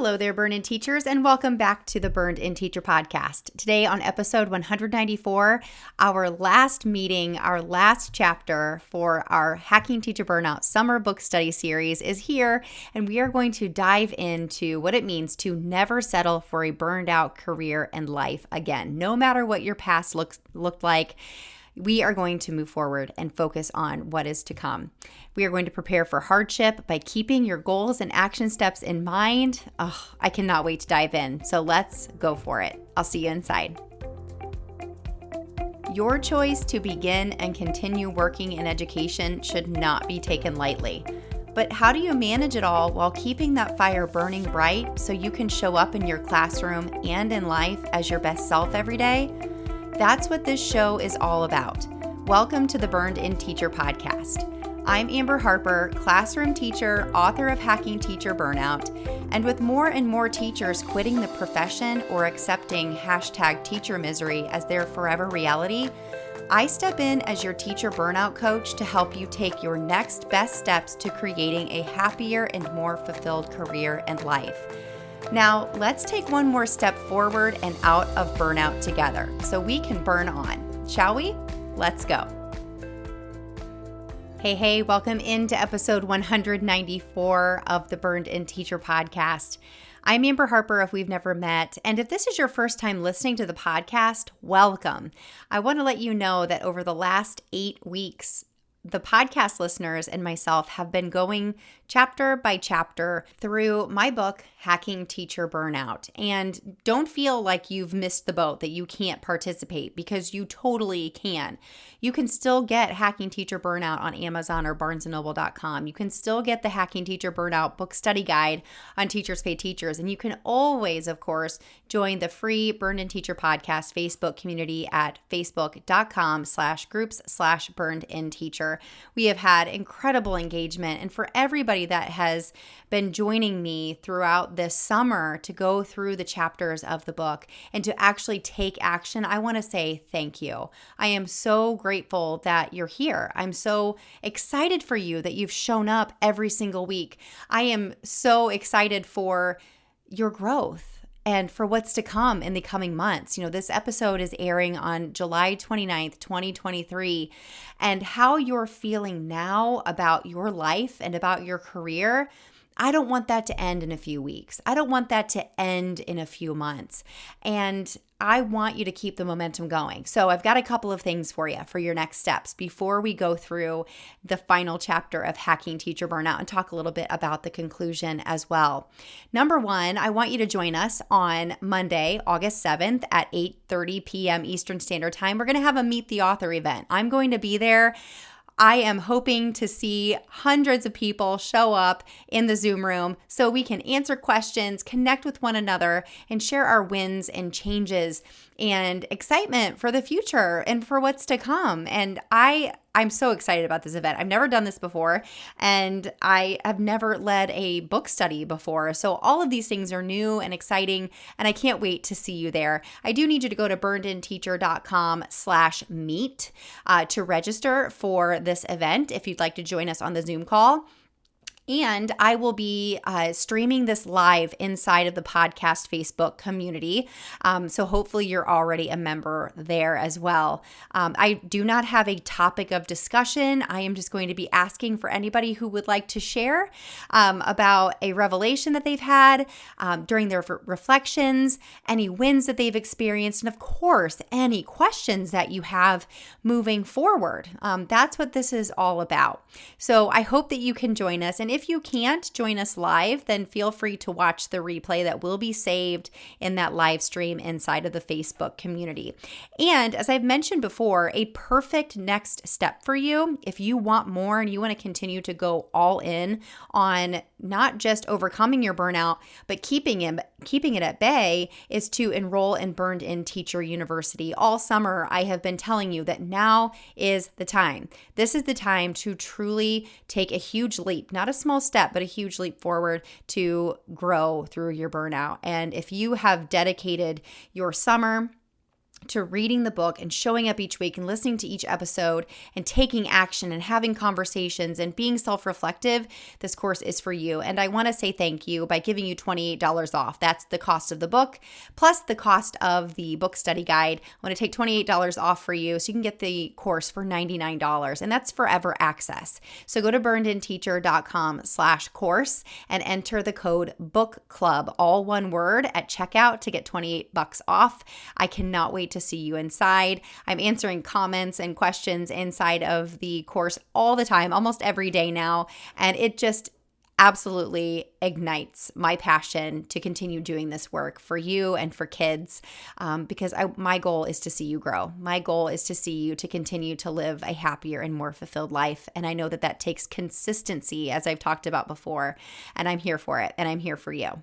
Hello there, Burned In Teachers, and welcome back to the Burned In Teacher podcast. Today on episode 194, our last meeting, our last chapter for our Hacking Teacher Burnout summer book study series is here, and we are going to dive into what it means to never settle for a burned out career and life again. No matter what your past looked like, we are going to move forward and focus on what is to come. We are going to prepare for hardship by keeping your goals and action steps in mind. Oh, I cannot wait to dive in. So let's go for it. I'll see you inside. Your choice to begin and continue working in education should not be taken lightly. But how do you manage it all while keeping that fire burning bright so you can show up in your classroom and in life as your best self every day? That's what this show is all about. Welcome to the Burned In Teacher podcast. I'm Amber Harper, classroom teacher, author of Hacking Teacher Burnout, and with more and more teachers quitting the profession or accepting #teacher misery as their forever reality, I step in as your teacher burnout coach to help you take your next best steps to creating a happier and more fulfilled career and life. Now, let's take one more step forward and out of burnout together so we can burn on. Shall we? Let's go. Hey, welcome into episode 194 of the Burned In Teacher podcast. I'm Amber Harper if we've never met, and if this is your first time listening to the podcast, welcome. I want to let you know that over the last 8 weeks, the podcast listeners and myself have been going chapter by chapter through my book, Hacking Teacher Burnout. And don't feel like you've missed the boat, that you can't participate, because you totally can. You can still get Hacking Teacher Burnout on Amazon or barnesandnoble.com. You can still get the Hacking Teacher Burnout book study guide on Teachers Pay Teachers. And you can always, of course, join the free Burned In Teacher podcast Facebook community at facebook.com/groups/burnedinteacher. We have had incredible engagement, and for everybody that has been joining me throughout this summer to go through the chapters of the book and to actually take action, I want to say thank you. I am so grateful that you're here. I'm so excited for you that you've shown up every single week. I am so excited for your growth and for what's to come in the coming months. This episode is airing on July 29th, 2023, and how you're feeling now about your life and about your career, I don't want that to end in a few weeks. I don't want that to end in a few months. And I want you to keep the momentum going. So I've got a couple of things for you for your next steps before we go through the final chapter of Hacking Teacher Burnout and talk a little bit about the conclusion as well. Number one, I want you to join us on Monday, August 7th at 8:30 p.m. Eastern Standard Time. We're going to have a Meet the Author event. I'm going to be there. I am hoping to see hundreds of people show up in the Zoom room so we can answer questions, connect with one another, and share our wins and changes and excitement for the future and for what's to come. And I'm so excited about this event. I've never done this before, and I have never led a book study before. So all of these things are new and exciting, and I can't wait to see you there. I do need you to go to burnedinteacher.com/meet to register for this event if you'd like to join us on the Zoom call. And I will be streaming this live inside of the podcast Facebook community. So hopefully you're already a member there as well. I do not have a topic of discussion. I am just going to be asking for anybody who would like to share about a revelation that they've had during their reflections, any wins that they've experienced, and of course, any questions that you have moving forward. That's what this is all about. So I hope that you can join us. And if you can't join us live, then feel free to watch the replay that will be saved in that live stream inside of the Facebook community. And as I've mentioned before, a perfect next step for you, if you want more and you want to continue to go all in on not just overcoming your burnout, but keeping it at bay, is to enroll in Burned In Teacher University. All summer, I have been telling you that now is the time. This is the time to truly take a huge leap, not a small step, but a huge leap forward to grow through your burnout. And if you have dedicated your summer, to reading the book and showing up each week and listening to each episode and taking action and having conversations and being self-reflective, this course is for you. And I want to say thank you by giving you $28 off. That's the cost of the book plus the cost of the book study guide. I want to take $28 off for you so you can get the course for $99, and that's forever access. So go to burnedinteacher.com/course and enter the code book club, all one word, at checkout to get $28 off. I cannot wait to see you inside. I'm answering comments and questions inside of the course all the time, almost every day now, and it just absolutely ignites my passion to continue doing this work for you and for kids, because my goal is to see you grow. My goal is to see you to continue to live a happier and more fulfilled life, and I know that that takes consistency, as I've talked about before, and I'm here for it, and I'm here for you.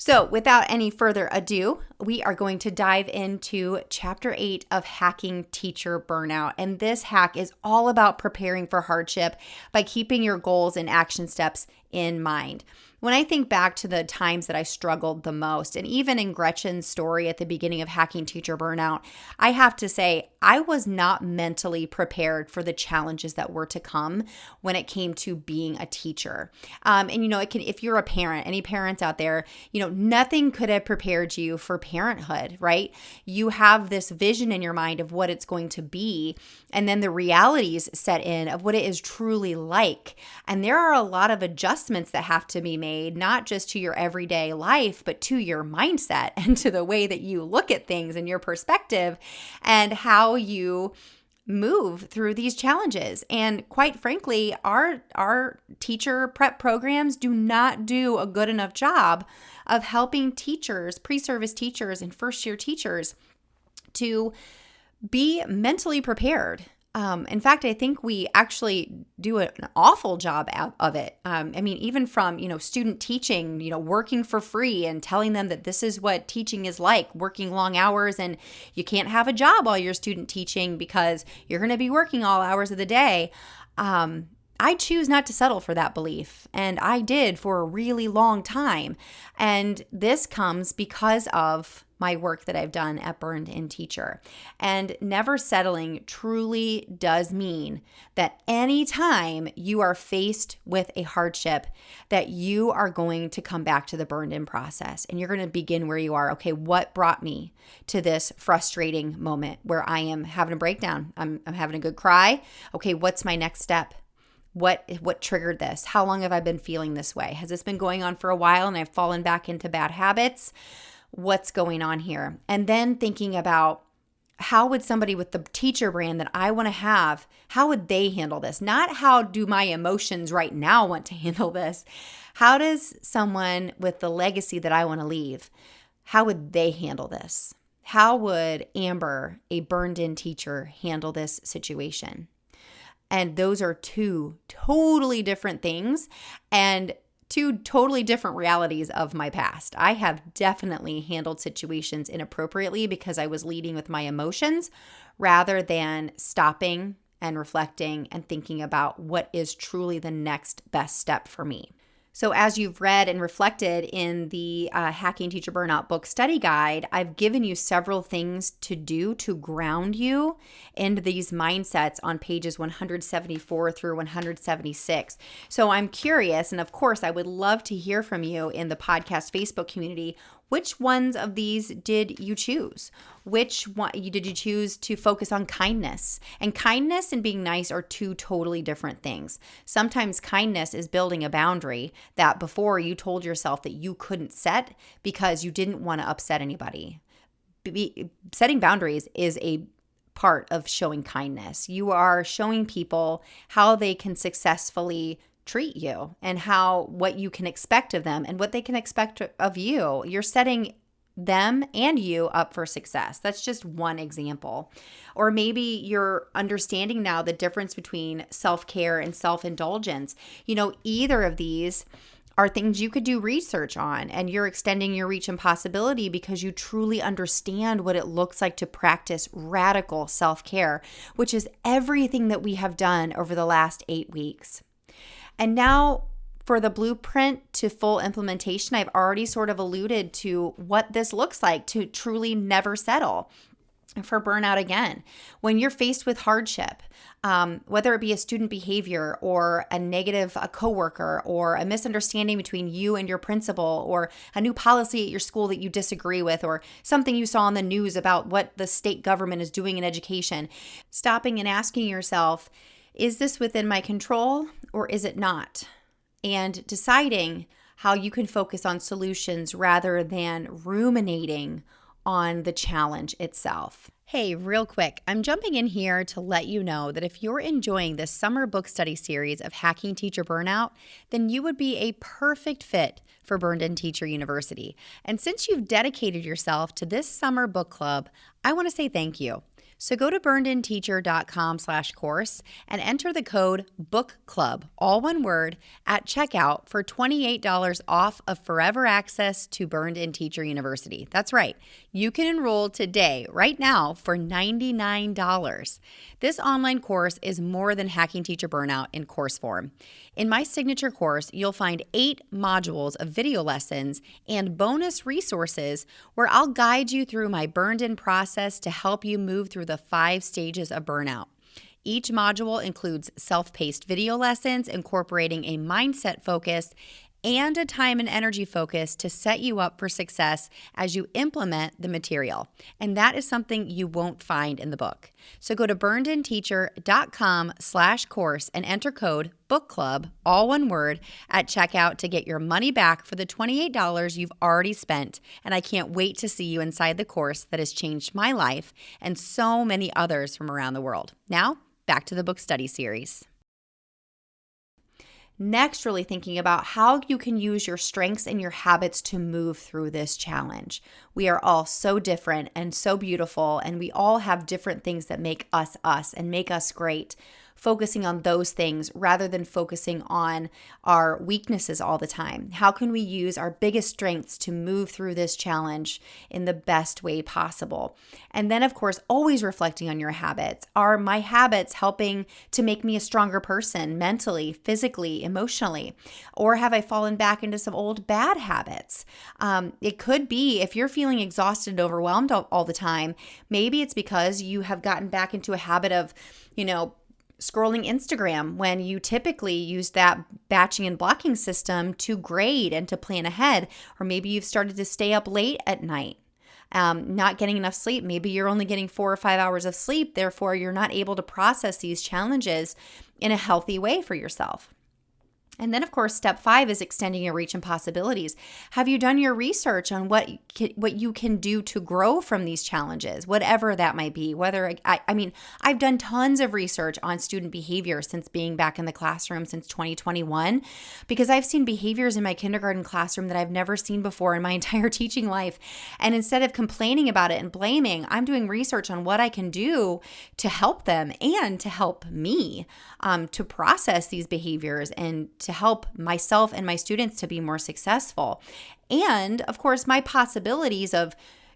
So without any further ado, we are going to dive into Chapter 8 of Hacking Teacher Burnout. And this hack is all about preparing for hardship by keeping your goals and action steps in mind. When I think back to the times that I struggled the most, and even in Gretchen's story at the beginning of Hacking Teacher Burnout, I have to say I was not mentally prepared for the challenges that were to come when it came to being a teacher. And if you're a parent, any parents out there, nothing could have prepared you for parenthood, right? You have this vision in your mind of what it's going to be, and then the realities set in of what it is truly like. And there are a lot of adjustments that have to be made, not just to your everyday life, but to your mindset and to the way that you look at things and your perspective and how you move through these challenges. And quite frankly, our teacher prep programs do not do a good enough job of helping teachers, pre-service teachers and first-year teachers to be mentally prepared. In fact, I think we actually do an awful job of it. Even from, student teaching, working for free and telling them that this is what teaching is like, working long hours, and you can't have a job while you're student teaching because you're going to be working all hours of the day. I choose not to settle for that belief, and I did for a really long time. And this comes because of my work that I've done at Burned In Teacher. And never settling truly does mean that anytime you are faced with a hardship, that you are going to come back to the burned in process, and you're going to begin where you are. Okay, what brought me to this frustrating moment where I am having a breakdown? I'm having a good cry. Okay, what's my next step? What triggered this? How long have I been feeling this way? Has this been going on for a while and I've fallen back into bad habits? What's going on here? And then thinking about how would somebody with the teacher brand that I want to have, how would they handle this? Not how do my emotions right now want to handle this? How does someone with the legacy that I want to leave, how would they handle this? How would Amber, a burned in teacher, handle this situation? And those are two totally different things and two totally different realities of my past. I have definitely handled situations inappropriately because I was leading with my emotions rather than stopping and reflecting and thinking about what is truly the next best step for me. So as you've read and reflected in the Hacking Teacher Burnout book study guide, I've given you several things to do to ground you into these mindsets on pages 174 through 176. So I'm curious, and of course, I would love to hear from you in the podcast Facebook community. Which ones of these did you choose? Which one did you choose to focus on kindness? And kindness and being nice are two totally different things. Sometimes kindness is building a boundary that before you told yourself that you couldn't set because you didn't want to upset anybody. Setting boundaries is a part of showing kindness. You are showing people how they can successfully treat you and what you can expect of them and what they can expect of you. You're setting them and you up for success. That's just one example. Or maybe you're understanding now the difference between self-care and self-indulgence. Either of these are things you could do research on, and you're extending your reach and possibility because you truly understand what it looks like to practice radical self-care, which is everything that we have done over the last 8 weeks. And now for the blueprint to full implementation, I've already sort of alluded to what this looks like to truly never settle. for burnout again. When you're faced with hardship, whether it be a student behavior or a coworker or a misunderstanding between you and your principal or a new policy at your school that you disagree with or something you saw on the news about what the state government is doing in education, stopping and asking yourself, is this within my control or is it not? And deciding how you can focus on solutions rather than ruminating on the challenge itself. Hey, real quick, I'm jumping in here to let you know that if you're enjoying this summer book study series of Hacking Teacher Burnout, then you would be a perfect fit for Burned In Teacher University. And since you've dedicated yourself to this summer book club, I want to say thank you. So go to burnedinteacher.com/course and enter the code BOOKCLUB, all one word, at checkout for $28 off of forever access to Burned In Teacher University. That's right. You can enroll today, right now, for $99. This online course is more than Hacking Teacher Burnout in course form. In my signature course, you'll find 8 modules of video lessons and bonus resources where I'll guide you through my burned in process to help you move through the 5 stages of burnout. Each module includes self-paced video lessons incorporating a mindset focus and a time and energy focus to set you up for success as you implement the material. And that is something you won't find in the book. So go to burnedinteacher.com/course and enter code BOOKCLUB, all one word, at checkout to get your money back for the $28 you've already spent. And I can't wait to see you inside the course that has changed my life and so many others from around the world. Now, back to the book study series. Next, really thinking about how you can use your strengths and your habits to move through this challenge. We are all so different and so beautiful, and we all have different things that make us us and make us great. Focusing on those things rather than focusing on our weaknesses all the time. How can we use our biggest strengths to move through this challenge in the best way possible? And then, of course, always reflecting on your habits. Are my habits helping to make me a stronger person mentally, physically, emotionally? Or have I fallen back into some old bad habits? It could be if you're feeling exhausted and overwhelmed all the time, maybe it's because you have gotten back into a habit of, scrolling Instagram when you typically use that batching and blocking system to grade and to plan ahead. Or maybe you've started to stay up late at night, not getting enough sleep. Maybe you're only getting 4 or 5 hours of sleep. Therefore, you're not able to process these challenges in a healthy way for yourself. And then, of course, step 5 is extending your reach and possibilities. Have you done your research on what you can do to grow from these challenges, whatever that might be? I've done tons of research on student behavior since being back in the classroom since 2021, because I've seen behaviors in my kindergarten classroom that I've never seen before in my entire teaching life. And instead of complaining about it and blaming, I'm doing research on what I can do to help them and to help me to process these behaviors and to help myself and my students to be more successful. And of course, my possibilities of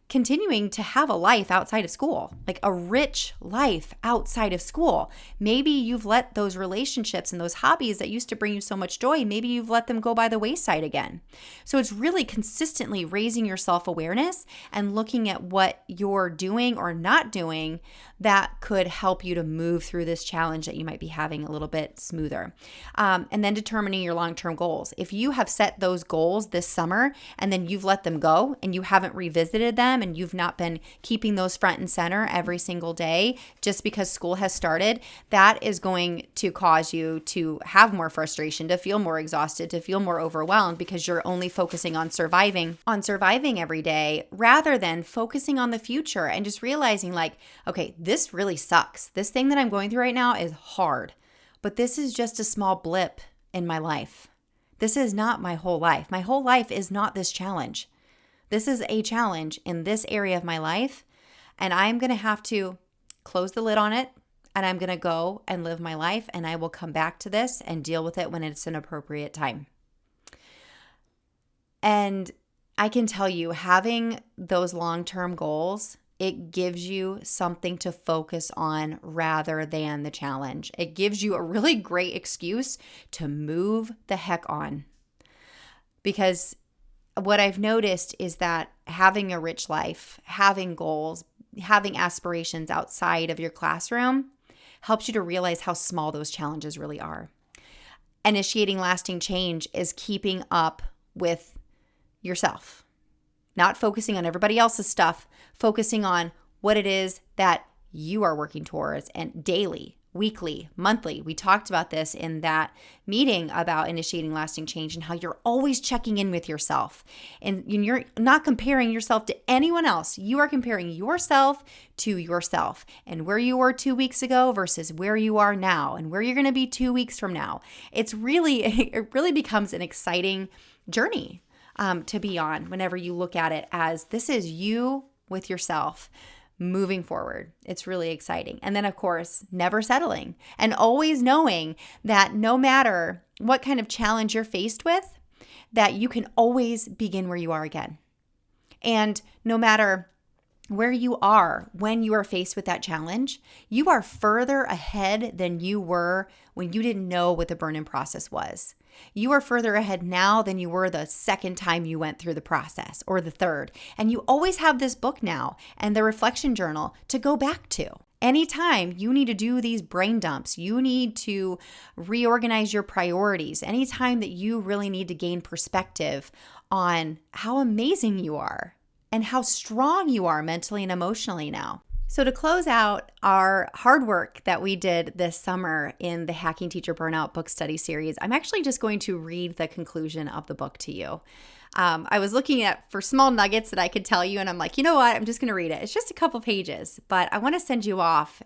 continuing to have a life outside of school, like a rich life outside of school. Maybe you've let those relationships and those hobbies that used to bring you so much joy, maybe you've let them go by the wayside again. So it's really consistently raising your self-awareness and looking at what you're doing or not doing that could help you to move through this challenge that you might be having a little bit smoother. And then determining your long-term goals. If you have set those goals this summer and then you've let them go and you haven't revisited them and you've not been keeping those front and center every single day just because school has started, that is going to cause you to have more frustration, to feel more exhausted, to feel more overwhelmed because you're only focusing on surviving every day rather than focusing on the future and just realizing okay, this really sucks. This thing that I'm going through right now is hard, but this is just a small blip in my life. This is not my whole life. My whole life is not this challenge. This is a challenge in this area of my life, and I'm going to have to close the lid on it, and I'm going to go and live my life, and I will come back to this and deal with it when it's an appropriate time. And I can tell you, having those long-term goals, it gives you something to focus on rather than the challenge. It gives you a really great excuse to move the heck on. Because what I've noticed is that having a rich life, having goals, having aspirations outside of your classroom helps you to realize how small those challenges really are. Initiating lasting change is keeping up with yourself, not focusing on everybody else's stuff, focusing on what it is that you are working towards, and daily, weekly, monthly. We talked about this in that meeting about initiating lasting change and how you're always checking in with yourself. And you're not comparing yourself to anyone else. You are comparing yourself to yourself and where you were 2 weeks ago versus where you are now and where you're going to be 2 weeks from now. It really becomes an exciting journey to be on whenever you look at it as this is you with yourself moving forward. It's really exciting. And then, of course, never settling and always knowing that no matter what kind of challenge you're faced with, that you can always begin where you are again. And no matter where you are when you are faced with that challenge, you are further ahead than you were when you didn't know what the burn-in process was. You are further ahead now than you were the second time you went through the process or the third. And you always have this book now and the reflection journal to go back to. Anytime you need to do these brain dumps, you need to reorganize your priorities, anytime that you really need to gain perspective on how amazing you are and how strong you are mentally and emotionally now. So to close out our hard work that we did this summer in the Hacking Teacher Burnout book study series, I'm actually just going to read the conclusion of the book to you. I was looking for small nuggets that I could tell you, and I'm like, you know what? I'm just going to read it. It's just a couple pages, but I want to send you off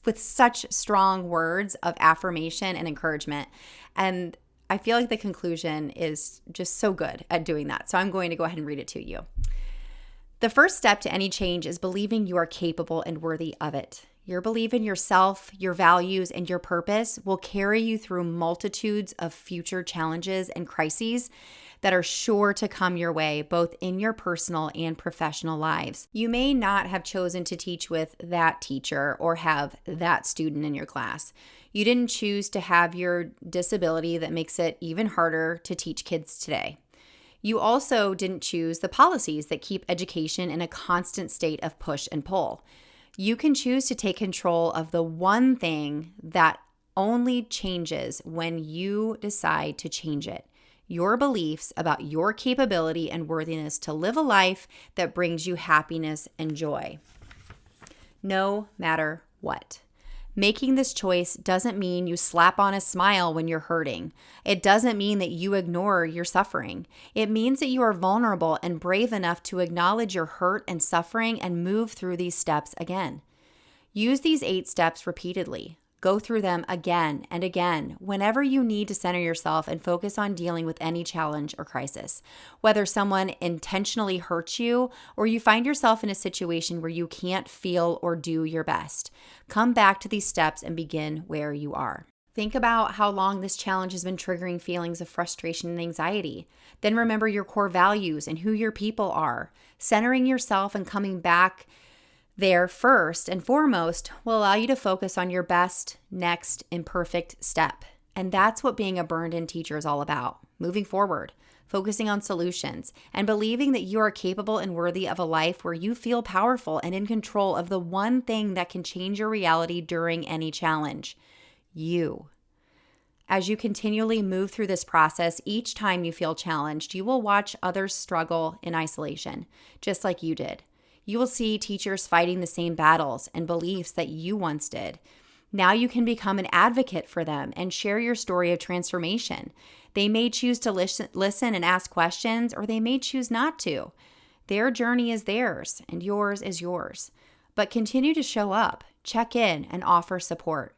with such strong words of affirmation and encouragement. And I feel like the conclusion is just so good at doing that. So I'm going to go ahead and read it to you. The first step to any change is believing you are capable and worthy of it. Your belief in yourself, your values, and your purpose will carry you through multitudes of future challenges and crises that are sure to come your way, both in your personal and professional lives. You may not have chosen to teach with that teacher or have that student in your class. You didn't choose to have your disability that makes it even harder to teach kids today. You also didn't choose the policies that keep education in a constant state of push and pull. You can choose to take control of the one thing that only changes when you decide to change it. Your beliefs about your capability and worthiness to live a life that brings you happiness and joy, no matter what. Making this choice doesn't mean you slap on a smile when you're hurting. It doesn't mean that you ignore your suffering. It means that you are vulnerable and brave enough to acknowledge your hurt and suffering and move through these steps again. Use these 8 steps repeatedly. Go through them again and again whenever you need to center yourself and focus on dealing with any challenge or crisis. Whether someone intentionally hurts you or you find yourself in a situation where you can't feel or do your best, come back to these steps and begin where you are. Think about how long this challenge has been triggering feelings of frustration and anxiety. Then remember your core values and who your people are. Centering yourself and coming back there first and foremost will allow you to focus on your best, next, imperfect step. And that's what being a burned-in teacher is all about. Moving forward, focusing on solutions, and believing that you are capable and worthy of a life where you feel powerful and in control of the one thing that can change your reality during any challenge. You. As you continually move through this process, each time you feel challenged, you will watch others struggle in isolation, just like you did. You will see teachers fighting the same battles and beliefs that you once did. Now you can become an advocate for them and share your story of transformation. They may choose to listen and ask questions, or they may choose not to. Their journey is theirs, and yours is yours. But continue to show up, check in, and offer support.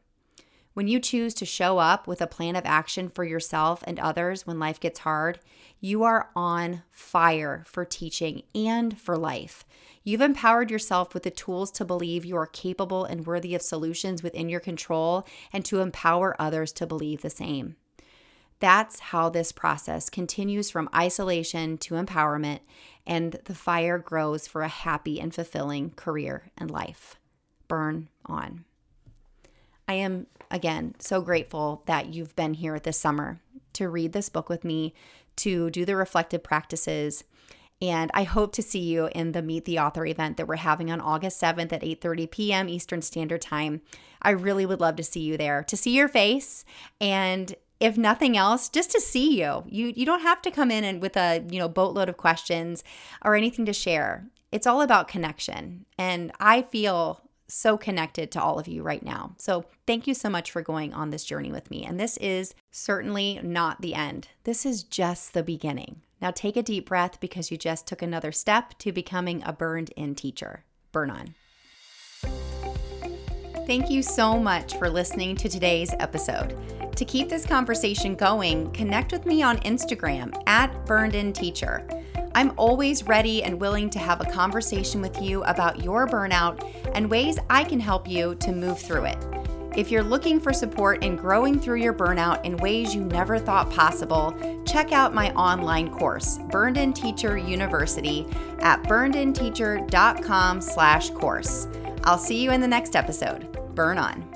When you choose to show up with a plan of action for yourself and others when life gets hard, you are on fire for teaching and for life. You've empowered yourself with the tools to believe you are capable and worthy of solutions within your control and to empower others to believe the same. That's how this process continues from isolation to empowerment, and the fire grows for a happy and fulfilling career and life. Burn on. I am, again, so grateful that you've been here this summer to read this book with me, to do the reflective practices, And I hope to see you in the Meet the Author event that we're having on August 7th at 8:30 p.m. Eastern Standard Time. I really would love to see you there, to see your face, and if nothing else, just to see you. You don't have to come in and with a boatload of questions or anything to share. It's all about connection, and I feel so connected to all of you right now. So thank you so much for going on this journey with me. And this is certainly not the end. This is just the beginning. Now take a deep breath because you just took another step to becoming a burned-in teacher. Burn on. Thank you so much for listening to today's episode. To keep this conversation going, connect with me on Instagram @burnedinteacher. I'm always ready and willing to have a conversation with you about your burnout and ways I can help you to move through it. If you're looking for support in growing through your burnout in ways you never thought possible, check out my online course, Burned In Teacher University, at burnedinteacher.com/course. I'll see you in the next episode. Burn on.